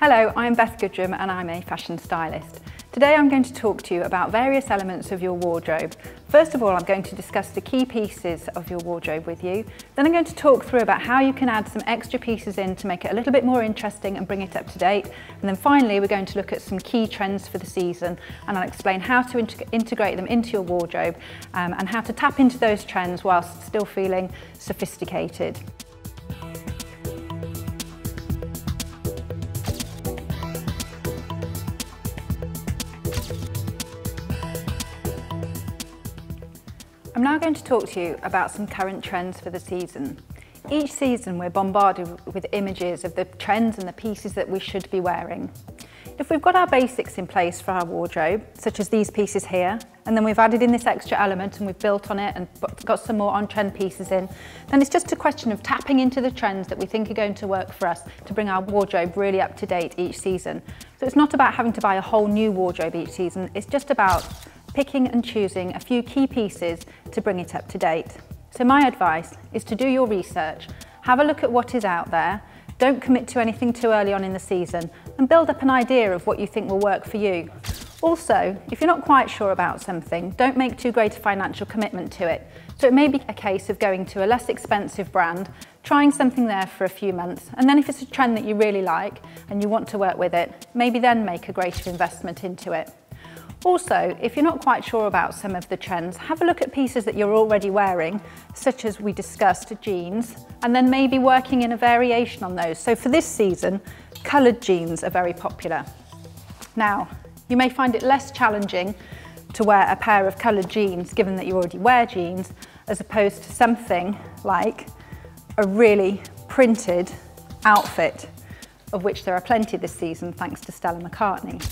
Hello, I'm Beth Goodrham and I'm a fashion stylist. Today I'm going to talk to you about various elements of your wardrobe. First of all, I'm going to discuss the key pieces of your wardrobe with you. Then I'm going to talk through about how you can add some extra pieces in to make it a little bit more interesting and bring it up to date. And then finally, we're going to look at some key trends for the season, and I'll explain how to integrate them into your wardrobe and how to tap into those trends whilst still feeling sophisticated. I'm now going to talk to you about some current trends for the season. Each season we're bombarded with images of the trends and the pieces that we should be wearing. If we've got our basics in place for our wardrobe, such as these pieces here, and then we've added in this extra element and we've built on it and got some more on-trend pieces in, then it's just a question of tapping into the trends that we think are going to work for us to bring our wardrobe really up to date each season. So it's not about having to buy a whole new wardrobe each season, it's just about picking and choosing a few key pieces to bring it up to date. So my advice is to do your research, have a look at what is out there, don't commit to anything too early on in the season, and build up an idea of what you think will work for you. Also, if you're not quite sure about something, don't make too great a financial commitment to it. So it may be a case of going to a less expensive brand, trying something there for a few months, and then if it's a trend that you really like and you want to work with it, maybe then make a greater investment into it. Also, if you're not quite sure about some of the trends, have a look at pieces that you're already wearing, such as we discussed, jeans, and then maybe working in a variation on those. So for this season, coloured jeans are very popular. Now, you may find it less challenging to wear a pair of coloured jeans, given that you already wear jeans, as opposed to something like a really printed outfit, of which there are plenty this season, thanks to Stella McCartney.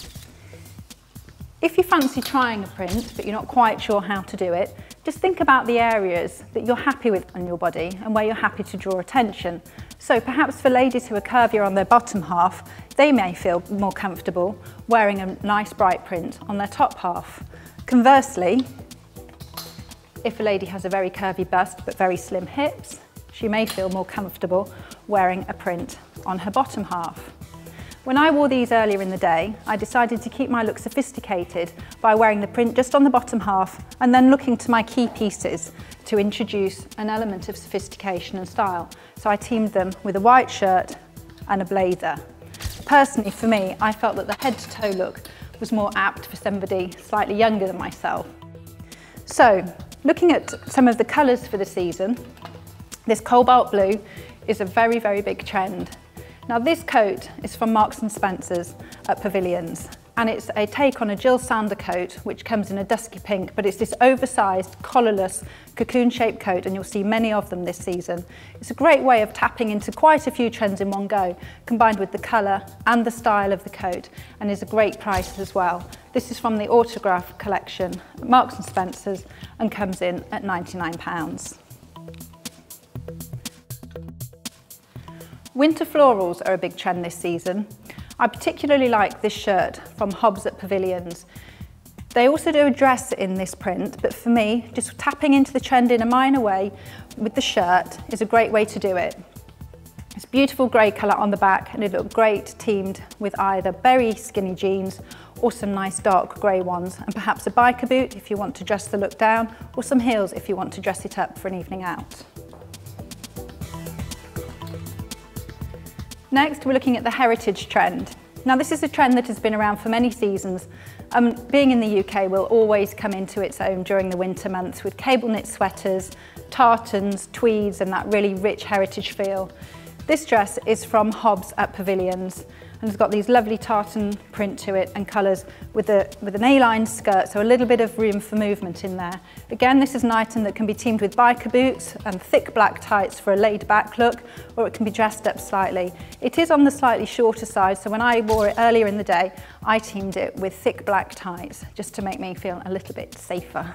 If you fancy trying a print, but you're not quite sure how to do it, just think about the areas that you're happy with on your body and where you're happy to draw attention. So perhaps for ladies who are curvier on their bottom half, they may feel more comfortable wearing a nice bright print on their top half. Conversely, if a lady has a very curvy bust but very slim hips, she may feel more comfortable wearing a print on her bottom half. When I wore these earlier in the day, I decided to keep my look sophisticated by wearing the print just on the bottom half and then looking to my key pieces to introduce an element of sophistication and style. So I teamed them with a white shirt and a blazer. Personally, for me, I felt that the head-to-toe look was more apt for somebody slightly younger than myself. So, looking at some of the colours for the season, this cobalt blue is a very, very big trend. Now this coat is from Marks & Spencer's at Pavilions, and it's a take on a Jill Sander coat which comes in a dusky pink, but it's this oversized, collarless, cocoon-shaped coat, and you'll see many of them this season. It's a great way of tapping into quite a few trends in one go, combined with the colour and the style of the coat, and is a great price as well. This is from the Autograph collection at Marks & Spencer's and comes in at £99. Winter florals are a big trend this season. I particularly like this shirt from Hobbs at Pavilions. They also do a dress in this print, but for me, just tapping into the trend in a minor way with the shirt is a great way to do it. It's beautiful grey colour on the back and it looks great teamed with either very skinny jeans or some nice dark grey ones, and perhaps a biker boot if you want to dress the look down, or some heels if you want to dress it up for an evening out. Next, we're looking at the heritage trend. Now this is a trend that has been around for many seasons. Being in the UK will always come into its own during the winter months with cable knit sweaters, tartans, tweeds and that really rich heritage feel. This dress is from Hobbs at Pavilions and it's got these lovely tartan print to it and colours with an A-line skirt, so a little bit of room for movement in there. Again, this is an item that can be teamed with biker boots and thick black tights for a laid-back look, or it can be dressed up slightly. It is on the slightly shorter side, so when I wore it earlier in the day, I teamed it with thick black tights, just to make me feel a little bit safer.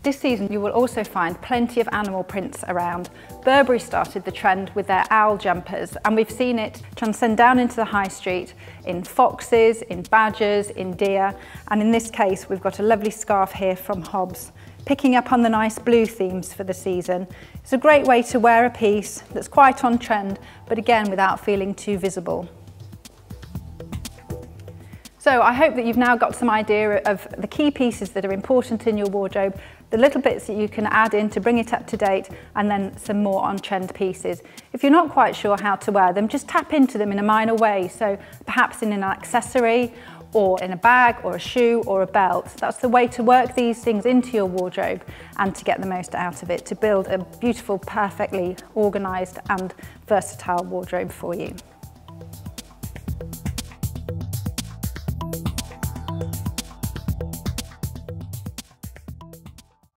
This season you will also find plenty of animal prints around. Burberry started the trend with their owl jumpers, and we've seen it transcend down into the high street in foxes, in badgers, in deer, and in this case we've got a lovely scarf here from Hobbs. Picking up on the nice blue themes for the season. It's a great way to wear a piece that's quite on trend, but again without feeling too visible. So I hope that you've now got some idea of the key pieces that are important in your wardrobe, the little bits that you can add in to bring it up to date, and then some more on-trend pieces. If you're not quite sure how to wear them, just tap into them in a minor way, so perhaps in an accessory, or in a bag, or a shoe, or a belt. That's the way to work these things into your wardrobe and to get the most out of it, to build a beautiful, perfectly organised and versatile wardrobe for you.